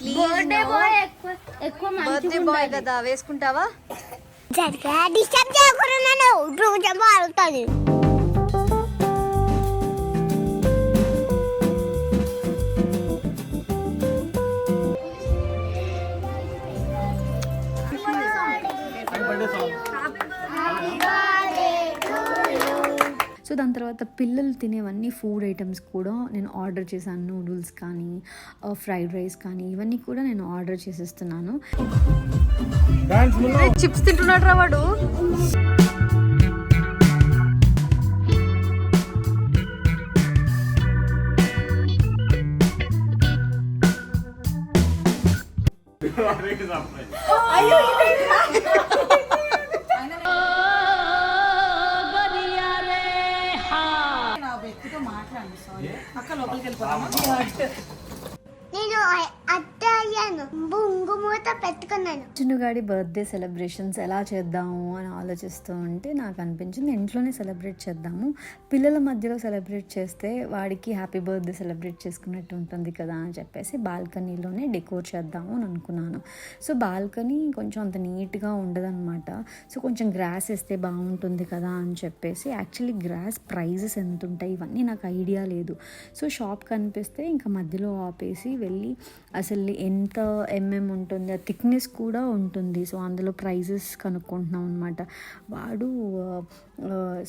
Birthday boy ఎక్కువ birthday boy కదా, వేసుకుంటావా? Disturb చేయకూడదు, ఇప్పుడు అవుతుంది. సో దాని తర్వాత పిల్లలు తినేవన్నీ ఫుడ్ ఐటమ్స్ కూడా నేను ఆర్డర్ చేశాను. నూడిల్స్ కానీ ఫ్రైడ్ రైస్ కానీ ఇవన్నీ కూడా నేను ఆర్డర్ చేసేస్తున్నాను. చిప్స్ తింటున్నాడు రా వాడు. అక్క లోపలికి వెళ్ళిపోతాను. నేను అత్త అయ్యాను, బొంగు మూత పెట్టుకున్నాను. చిన్నుగాడి బర్త్డే సెలబ్రేషన్స్ ఎలా చేద్దాము అని ఆలోచిస్తూ ఉంటే నాకు అనిపించింది ఇంట్లోనే సెలబ్రేట్ చేద్దాము. పిల్లల మధ్యలో సెలబ్రేట్ చేస్తే వాడికి హ్యాపీ బర్త్డే సెలబ్రేట్ చేసుకున్నట్టు ఉంటుంది కదా అని చెప్పేసి బాల్కనీలోనే డెకోర్ చేద్దాము అని అనుకున్నాను. సో బాల్కనీ కొంచెం అంత నీట్గా ఉండదన్నమాట. సో కొంచెం గ్రాస్ వేస్తే బాగుంటుంది కదా అని చెప్పేసి, యాక్చువల్లీ గ్రాస్ ప్రైజెస్ ఎంత ఉంటాయి ఇవన్నీ నాకు ఐడియా లేదు. సో షాప్ కనిపిస్తే ఇంకా మధ్యలో ఆపేసి వెళ్ళి అసలు ఎంత ఉంటుంది, ఆ థిక్నెస్ కూడా ఉంటుంది. సో అందులో ప్రైజెస్ కనుక్కుంటున్నాం అనమాట. వాడు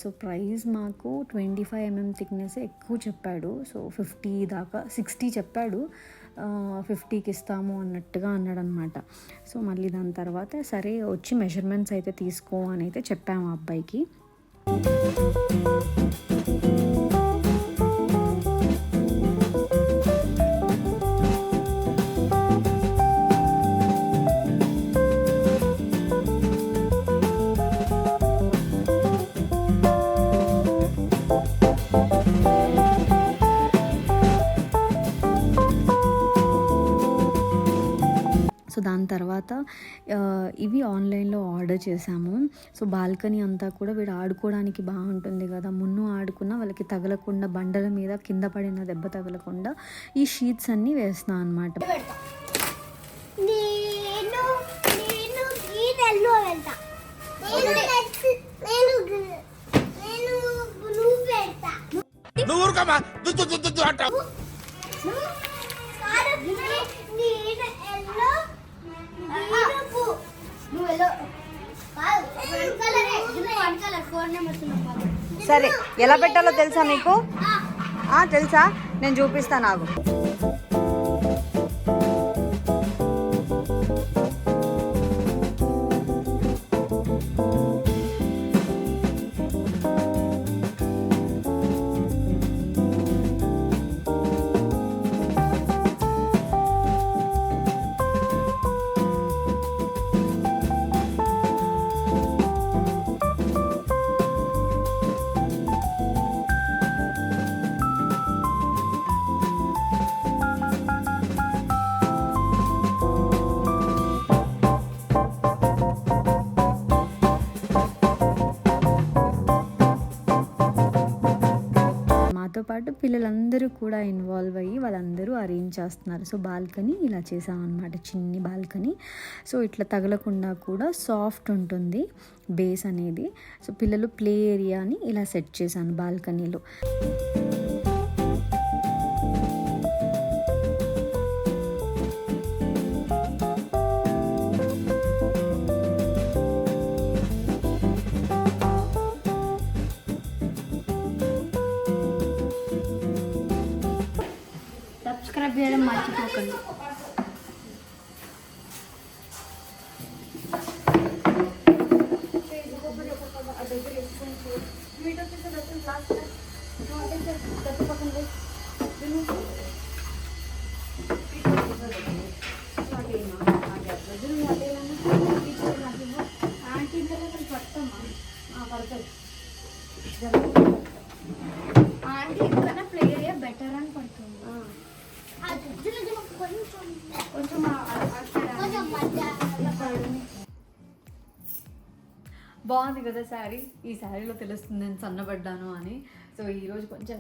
సో ప్రైస్ మాకు 25 mm థిక్నెస్ ఎక్కువ చెప్పాడు. సో 50 దాకా 60 చెప్పాడు, 50కి ఇస్తాము అన్నట్టుగా అన్నాడు అనమాట. సో మళ్ళీ దాని తర్వాత సరే వచ్చి మెజర్మెంట్స్ అయితే తీసుకో అని అయితే చెప్పాము ఆ అబ్బాయికి. సో దాని తర్వాత ఇవి ఆన్లైన్లో ఆర్డర్ చేశాము. సో బాల్కనీ అంతా కూడా వీడు ఆడుకోవడానికి బాగుంటుంది కదా, మున్ను ఆడుకున్న వాళ్ళకి తగలకుండా, బండల మీద కింద పడిన దెబ్బ తగలకుండా ఈ షీట్స్ అన్నీ వేస్తున్నాను అనమాట. సరే ఎలా పెట్టాలో తెలుసా నీకు? తెలుసా, నేను చూపిస్తాను నాకు. మాతో పాటు పిల్లలందరూ కూడా ఇన్వాల్వ్ అయ్యి వాళ్ళందరూ అరేంజ్ చేస్తున్నారు. సో బాల్కనీ ఇలా చేసామన్నమాట, చిన్ని బాల్కనీ. సో ఇట్లా తగలకుండా కూడా సాఫ్ట్ ఉంటుంది బేస్ అనేది. సో పిల్లలు ప్లే ఏరియాని ఇలా సెట్ చేశాను బాల్కనీలో. సబ్స్క్రైబ్ చేయడం మర్చిపోకండి. ఆంటీ ఇక్కడ ప్లే ఏరియా బెటర్ అని పడుతుంది. బాగుంది కదా శారీ. ఈ శారీలో తెలుస్తుంది నేను సన్నబడ్డాను అని. సో ఈరోజు కొంచెం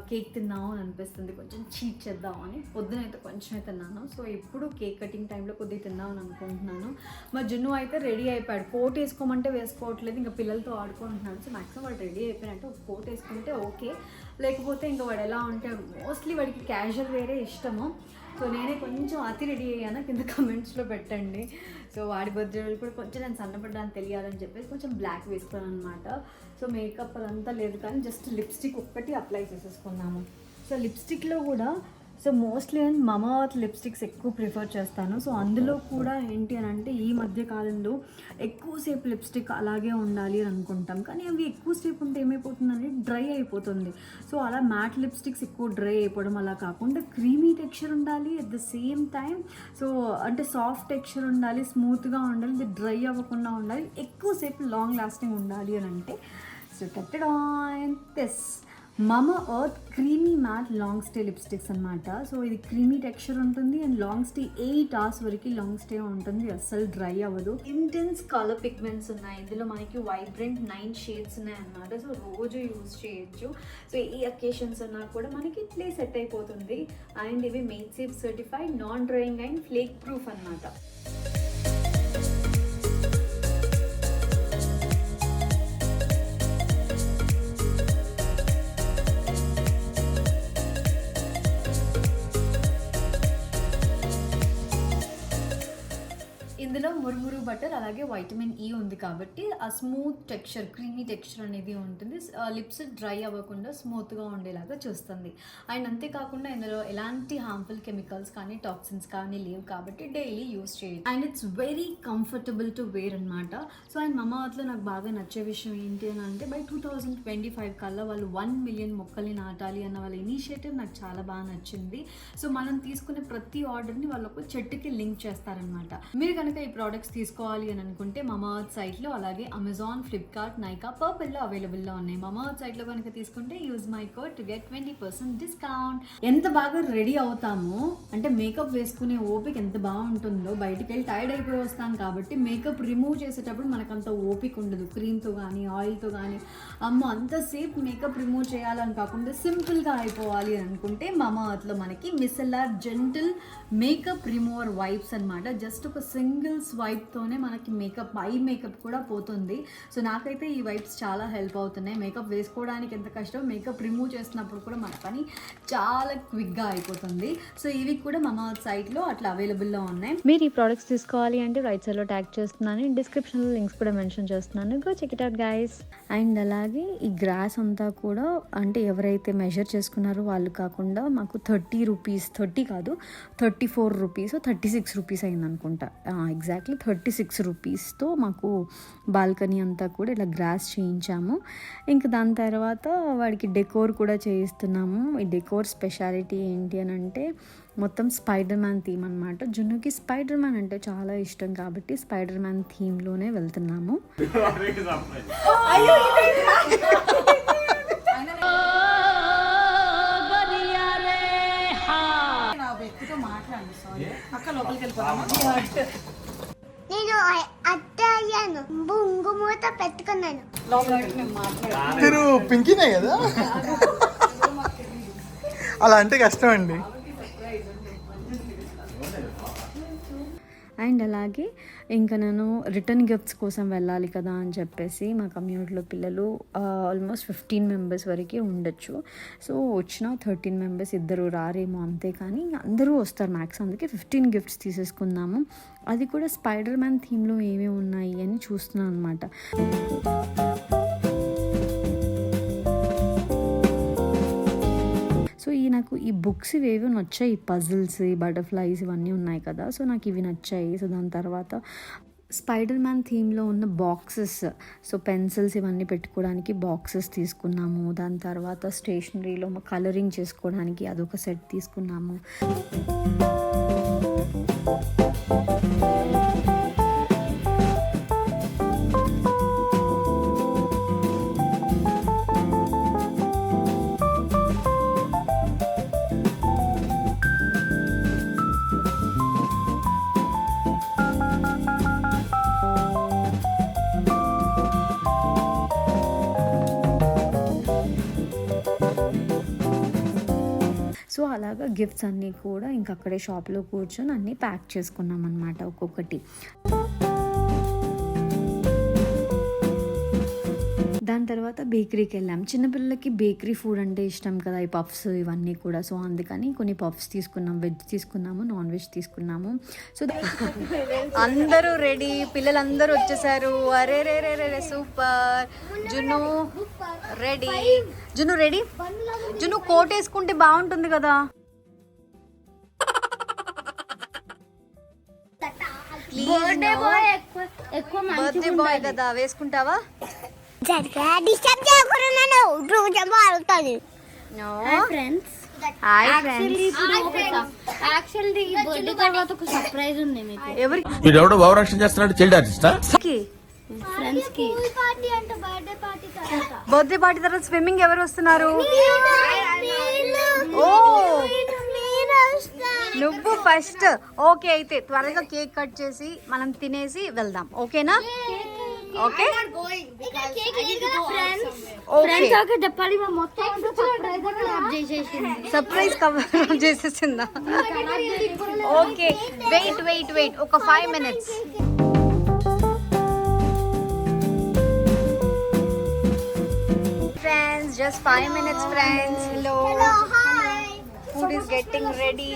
కేక్ తిన్నాము అని అనిపిస్తుంది, కొంచెం చీట్ చేద్దామని. పొద్దునైతే కొంచెమే తిన్నాను. సో ఇప్పుడు కేక్ కటింగ్ టైంలో కొద్దిగా తిందామని అనుకుంటున్నాను. మా జున్ను అయితే రెడీ అయిపోయాడు. కోట్ వేసుకోమంటే వేసుకోవట్లేదు, ఇంకా పిల్లలతో ఆడుకుంటున్నాడు. సో మ్యాక్సిమం వాడు రెడీ అయిపోయినట్టు ఒక కోట్ వేసుకుంటే ఓకే, లేకపోతే ఇంకా వాడు ఎలా ఉంటే మోస్ట్లీ వాడికి క్యాజువల్ వేరే ఇష్టము. సో నేనే కొంచెం అతి రెడీ అయ్యాను, కింద కమెంట్స్లో పెట్టండి. సో వాడి బర్త్డే రోజు కూడా కొంచెం నేను సన్నపడ్డానికి తెలియాలని చెప్పేసి కొంచెం బ్లాక్ వేసుకున్నాను అనమాట. సో మేకప్ అదంతా లేదు, కానీ జస్ట్ లిప్స్టిక్ ఒక్కటి అప్లై చేసేసుకున్నాము. సో లిప్స్టిక్లో కూడా సో మోస్ట్లీ నేను మమా ఎర్త్ లిప్స్టిక్స్ ఎక్కువ ప్రిఫర్ చేస్తాను. సో అందులో కూడా ఏంటి అని అంటే ఈ మధ్య కాలంలో ఎక్కువసేపు లిప్స్టిక్ అలాగే ఉండాలి అని అనుకుంటాం, కానీ అవి ఎక్కువసేపు ఉంటే ఏమైపోతుందంటే డ్రై అయిపోతుంది. సో అలా మ్యాట్ లిప్స్టిక్స్ ఎక్కువ డ్రై అయిపోవడం అలా కాకుండా క్రీమీ టెక్స్చర్ ఉండాలి, at the same time so అంటే సాఫ్ట్ టెక్స్చర్ ఉండాలి, స్మూత్గా ఉండాలి, ఇది డ్రై అవ్వకుండా ఉండాలి, ఎక్కువసేపు లాంగ్ లాస్టింగ్ ఉండాలి అని అంటే సో కట్టెడ్ on this Mamaearth creamy matte long stay lipsticks అనమాట. సో ఇది క్రీమీ టెక్స్చర్ ఉంటుంది అండ్ లాంగ్ స్టే 8 hours వరకు లాంగ్ స్టే ఉంటుంది, అస్సలు డ్రై అవ్వదు. ఇంటెన్స్ కలర్ పిగ్మెంట్స్ ఉన్నాయి ఇందులో, మనకి వైబ్రెంట్ 9 షేడ్స్ ఉన్నాయి అనమాట. సో రోజు యూజ్ చేయొచ్చు. సో ఈ అకేషన్స్ అన్నా కూడా మనకి ఇట్లే సెట్ అయిపోతుంది. అండ్ ఇవి made safe certified, non drying and flake proof అనమాట. ఇందులో మురుమురు బటర్ అలాగే వైటమిన్ ఈ ఉంది కాబట్టి ఆ స్మూత్ టెక్స్చర్, క్రీమీ టెక్స్చర్ అనేది ఉంటుంది. లిప్స్ డ్రై అవ్వకుండా స్మూత్గా ఉండేలాగా చూస్తుంది. అండ్ అంతేకాకుండా ఇందులో ఎలాంటి హార్మ్ఫుల్ కెమికల్స్ కానీ టాక్సిన్స్ కానీ లేవు కాబట్టి డైలీ యూస్ చేయొచ్చు. And it's very comfortable to wear అనమాట. సో అండ్ మమా ఎర్త్లో నాకు బాగా నచ్చే విషయం ఏంటి అని అంటే బై 2025 కల్లా వాళ్ళు 1 million మొక్కల్ని నాటాలి అన్న వాళ్ళ ఇనిషియేటివ్ నాకు చాలా బాగా నచ్చింది. సో మనం తీసుకునే ప్రతి ఆర్డర్ని వాళ్ళు ఒక చెట్టుకి లింక్ చేస్తారనమాట. మీరు కనుక ఈ ప్రోడక్ట్స్ తీసుకోవాలి అని అనుకుంటే మమా ఎర్త్ సైట్లో అలాగే అమెజాన్, ఫ్లిప్కార్ట్, నైకా, పర్పుల్లో అవైలబుల్లో ఉన్నాయి. మమా ఎర్త్ సైట్లో కనుక తీసుకుంటే use my code to get 20% discount. ఎంత బాగా రెడీ అవుతామో అంటే మేకప్ వేసుకునే ఓపిక ఎంత బాగుంటుందో. బయటికి వెళ్ళి టైర్డ్ అయిపోయి వస్తాను కాబట్టి మేకప్ రిమూవ్ చేసేటప్పుడు మనకంత ఓపిక ఉండదు. క్రీమ్తో కానీ ఆయిల్తో కానీ అమ్మో అంతసేపు మేకప్ రిమూవ్ చేయాలని కాకుండా సింపుల్గా అయిపోవాలి అని అనుకుంటే మమా ఎర్త్లో మనకి మిసెల్లార్ జెంటిల్ మేకప్ రిమూవర్ వైప్స్ అనమాట. జస్ట్ ఒక సింగిల్ స్వైప్తోనే మనకి ఐ మేకప్ కూడా పోతుంది. సో నాకైతే ఈ వైప్స్ చాలా హెల్ప్ అవుతున్నాయి. మేకప్ వేసుకోవడానికి ఎంత కష్టం, మేకప్ రిమూవ్ చేసినప్పుడు కూడా మన పని చాలా క్విక్గా అయిపోతుంది. సో ఇవి కూడా మమా ఎర్త్ సైట్లో అట్లా అవైలబుల్లో ఉన్నాయి. మీరు ఈ ప్రోడక్ట్స్ తీసుకోవాలి అంటే రైట్ సైడ్లో ట్యాగ్ చేస్తున్నాను, డిస్క్రిప్షన్లో లింక్స్ కూడా మెన్షన్ చేస్తున్నాను, go check it out guys. And అలాగే ఈ గ్రాస్ అంతా కూడా అంటే ఎవరైతే మెజర్ చేసుకున్నారో వాళ్ళు కాకుండా మాకు 30 రూపీస్, 30 కాదు 34 రూపీస్, 36 రూపీస్ అయింది అనుకుంటా, ఎగ్జాక్ట్లీ 36 రూపీస్తో మాకు బాల్కనీ అంతా కూడా ఇలా గ్రాస్ చేయించాము. ఇంకా దాని తర్వాత వాడికి డెకోర్ కూడా చేయిస్తున్నాము. ఈ డెకోర్ స్పెషాలిటీ ఏంటి అని అంటే మొత్తం స్పైడర్ మ్యాన్ థీమ్ అనమాట. జున్నుకి స్పైడర్ మ్యాన్ అంటే చాలా ఇష్టం కాబట్టి స్పైడర్ మ్యాన్ థీమ్లోనే వెళ్తున్నాము. నా వ్యక్తితో మాట్లాడండి. సారీ అక్క, లోపలికి వెళ్ళిపోతామా? నేను అత్త అయ్యాను, బొంగు మూత పెట్టుకున్నాను. లోపలికి మేము మాట్లాడాలి. మీరు పింకీనే కదా, అలా అంటే కష్టం అండి. అండ్ అలాగే ఇంకా నేను రిటర్న్ గిఫ్ట్స్ కోసం వెళ్ళాలి కదా అని చెప్పేసి మా కమ్యూనిటీలో పిల్లలు ఆల్మోస్ట్ 15 members వరకు ఉండొచ్చు. సో వచ్చిన 13 members ఇద్దరు రారేమో అంతే, కానీ అందరూ వస్తారు మ్యాక్స్. అందుకే 15 గిఫ్ట్స్ తీసేసుకుందాము. అది కూడా స్పైడర్ మ్యాన్ థీమ్లో ఏమేమి ఉన్నాయి అని చూస్తున్నాను అనమాట. సో నాకు ఈ బుక్స్ ఇవేవో నచ్చాయి, ఈ పజిల్స్, ఈ బటర్ఫ్లైస్ ఇవన్నీ ఉన్నాయి కదా, సో నాకు ఇవి నచ్చాయి. సో దాని తర్వాత స్పైడర్ మ్యాన్ థీమ్లో ఉన్న బాక్సెస్, సో పెన్సిల్స్ ఇవన్నీ పెట్టుకోవడానికి బాక్సెస్ తీసుకున్నాము. దాని తర్వాత స్టేషనరీలో కలరింగ్ చేసుకోవడానికి అదొక సెట్ తీసుకున్నాము. గిఫ్ట్స్ అన్నీ కూడా ఇంక అక్కడే షాప్లో కూర్చొని అన్నీ ప్యాక్ చేసుకున్నాం అనమాట ఒక్కొక్కటి. దాని తర్వాత బేకరీకి వెళ్ళాం. చిన్నపిల్లలకి బేకరీ ఫుడ్ అంటే ఇష్టం కదా, ఈ పఫ్స్ ఇవన్నీ కూడా. సో అందుకని కొన్ని పఫ్స్ తీసుకున్నాం, వెజ్ తీసుకున్నాము, నాన్ వెజ్ తీసుకున్నాము. సో అందరూ రెడీ, పిల్లలందరూ వచ్చేసారు. అరే రే రే రే సూపర్. జున్ను రెడీ, జున్ను రెడీ. జున్ను కోట్ వేసుకుంటే బాగుంటుంది కదా. బర్త్డే బాయ్ కదా, వేసుకుంటావా? డిస్టర్బ్ చేయకూడదు, రోజు బాగుంటుంది. యాక్చువల్లీ బర్త్డే తర్వాత ఒక సర్ప్రైజ్ ఉంది మీకు. ఎవరికి? వీడెవడో భావరక్షణ చేస్తున్నాడు, చైల్డ్ ఆర్టిస్టా? ఫ్రెండ్స్ కి పార్టీ అంటే బర్త్డే పార్టీ తర్వాత బర్త్డే పార్టీ తర్వాత స్విమ్మింగ్ ఎవరు వస్తున్నారు? ఓ నువ్వు ఫస్ట్. ఓకే, అయితే త్వరగా కేక్ కట్ చేసి మనం తినేసి వెళ్దాం, ఓకేనా? Okay okay. చెప్పాలి మొత్తం సర్ప్రైజ్ కవర్ చేసేసిందా? ఓకే, వెయిట్ వెయిట్ వెయిట్ ఒక 5 minutes. Friends, just 5 minutes friends. Hello. Food is getting ready.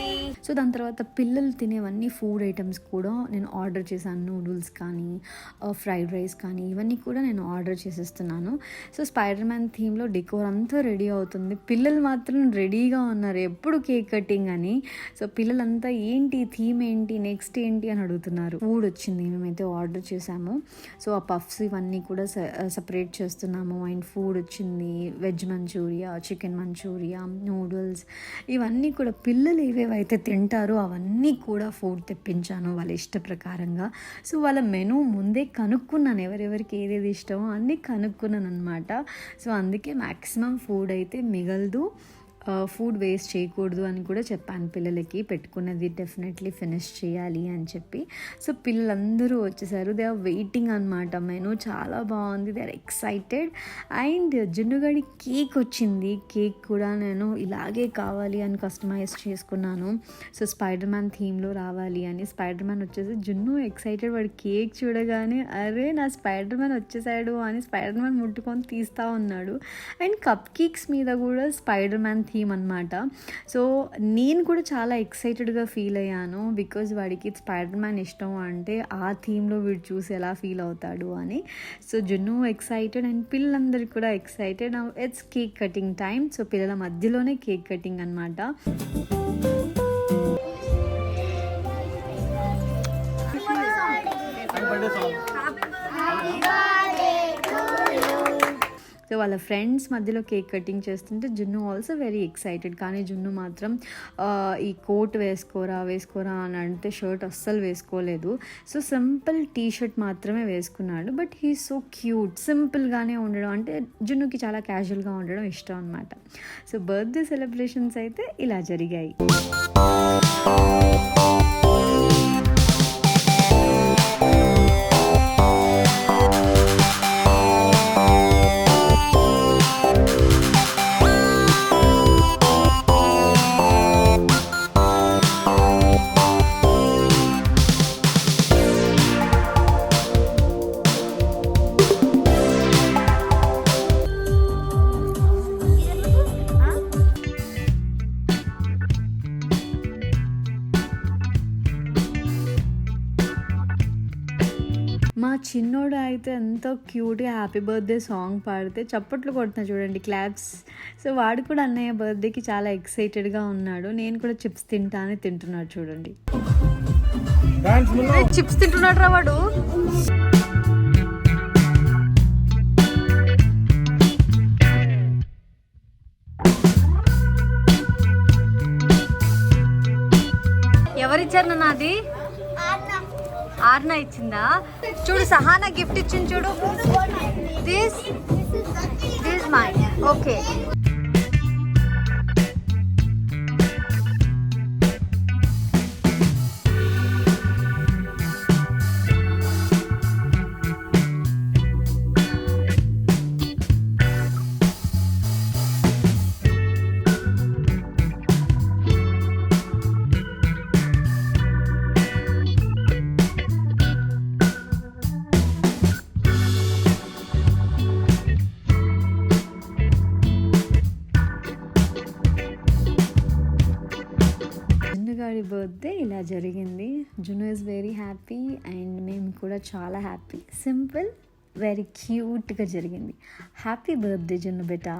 So దాని తర్వాత పిల్లలు తినేవన్నీ ఫుడ్ ఐటమ్స్ కూడా నేను ఆర్డర్ చేశాను. నూడిల్స్ కానీ, ఫ్రైడ్ రైస్ కానీ, ఇవన్నీ కూడా నేను ఆర్డర్ చేసేస్తున్నాను. సో స్పైడర్ మ్యాన్ థీమ్లో డెకోర్ అంతా రెడీ అవుతుంది. పిల్లలు మాత్రం రెడీగా ఉన్నారు ఎప్పుడు కేక్ కటింగ్ అని. సో పిల్లలంతా ఏంటి థీమ్ ఏంటి, నెక్స్ట్ ఏంటి అని అడుగుతున్నారు. ఫుడ్ వచ్చింది, మేమైతే ఆర్డర్ చేసాము. సో ఆ పఫ్స్ ఇవన్నీ కూడా సపరేట్ చేస్తున్నాము. అండ్ ఫుడ్ వచ్చింది, veg manchurian, chicken manchurian, noodles, ఇవన్నీ కూడా పిల్లలు ఏవేవైతే తింటారో అవన్నీ కూడా ఫుడ్ తెప్పించాను వాళ్ళ ఇష్ట ప్రకారంగా. సో వాళ్ళ మెనూ ముందే కనుక్కున్నాను, ఎవరెవరికి ఏదేది ఇష్టమో అన్నీ కనుక్కున్నాను అనమాట. సో అందుకే మ్యాక్సిమం ఫుడ్ అయితే మిగలదు, ఫుడ్ వేస్ట్ చేయకూడదు అని కూడా చెప్పాను పిల్లలకి. పెట్టుకున్నది డెఫినెట్లీ ఫినిష్ చేయాలి అని చెప్పి. సో పిల్లలందరూ వచ్చేసారు, దే ఆర్ వెయిటింగ్ అనమాట. మెనూ చాలా బాగుంది, దే ఆర్ ఎక్సైటెడ్. అండ్ జున్నుగడి కేక్ వచ్చింది, కేక్ కూడా నేను ఇలాగే కావాలి అని కస్టమైజ్ చేసుకున్నాను. సో స్పైడర్ మ్యాన్ థీమ్లో రావాలి అని. స్పైడర్ మ్యాన్ వచ్చేసి జున్ను ఎక్సైటెడ్, వాడు కేక్ చూడగానే అరే నా స్పైడర్ మ్యాన్ వచ్చేసాడు అని స్పైడర్ మ్యాన్ ముట్టుకొని తీస్తూ ఉన్నాడు. అండ్ కప్ కేక్స్ మీద కూడా స్పైడర్ మ్యాన్ థీమ్ అనమాట. సో నేను కూడా చాలా ఎక్సైటెడ్గా ఫీల్ అయ్యాను, బికాజ్ వాడికి స్పైడర్ మ్యాన్ ఇష్టం అంటే ఆ థీమ్లో వీడు చూసి ఎలా ఫీల్ అవుతాడు అని. సో జున్ను ఎక్సైటెడ్ అండ్ పిల్లలందరికీ కూడా excited. Now it's cake cutting time. So పిల్లల మధ్యలోనే కేక్ కటింగ్ అనమాట. సో వాళ్ళ ఫ్రెండ్స్ మధ్యలో కేక్ కటింగ్ చేస్తుంటే జున్ను ఆల్సో వెరీ ఎక్సైటెడ్. కానీ జున్ను మాత్రం ఈ కోట్ వేసుకోరా అని అంటే షర్ట్ అస్సలు వేసుకోలేదు. సో సింపుల్ టీ షర్ట్ మాత్రమే వేసుకున్నాడు. బట్ హీ సో క్యూట్, సింపుల్గానే ఉండడం అంటే జున్నుకి చాలా క్యాజువల్గా ఉండడం ఇష్టం అనమాట. సో బర్త్డే సెలబ్రేషన్స్ అయితే ఇలా జరిగాయి. మా చిన్నోడు అయితే ఎంతో క్యూట్గా హ్యాపీ బర్త్డే సాంగ్ పాడితే చప్పట్లు కొడుతున్నా చూడండి, క్లాప్స్. సో వాడు కూడా అన్నయ్య బర్త్డేకి చాలా ఎక్సైటెడ్గా ఉన్నాడు. నేను కూడా చిప్స్ తింటున్నాడు చూడండి. చిప్స్ తింటున్నాడు రా వాడు. ఎవరిచ్చారు నాది? ఆర్నా ఇచ్చిందా? చూడు సహానా గిఫ్ట్ ఇచ్చింది చూడు. This mine. ఓకే. గారి బర్త్డే ఇలా జరిగింది. Junu is very happy and మేము కూడా చాలా హ్యాపీ. సింపుల్, వెరీ క్యూట్గా జరిగింది. హ్యాపీ బర్త్డే జున్ను బేటా.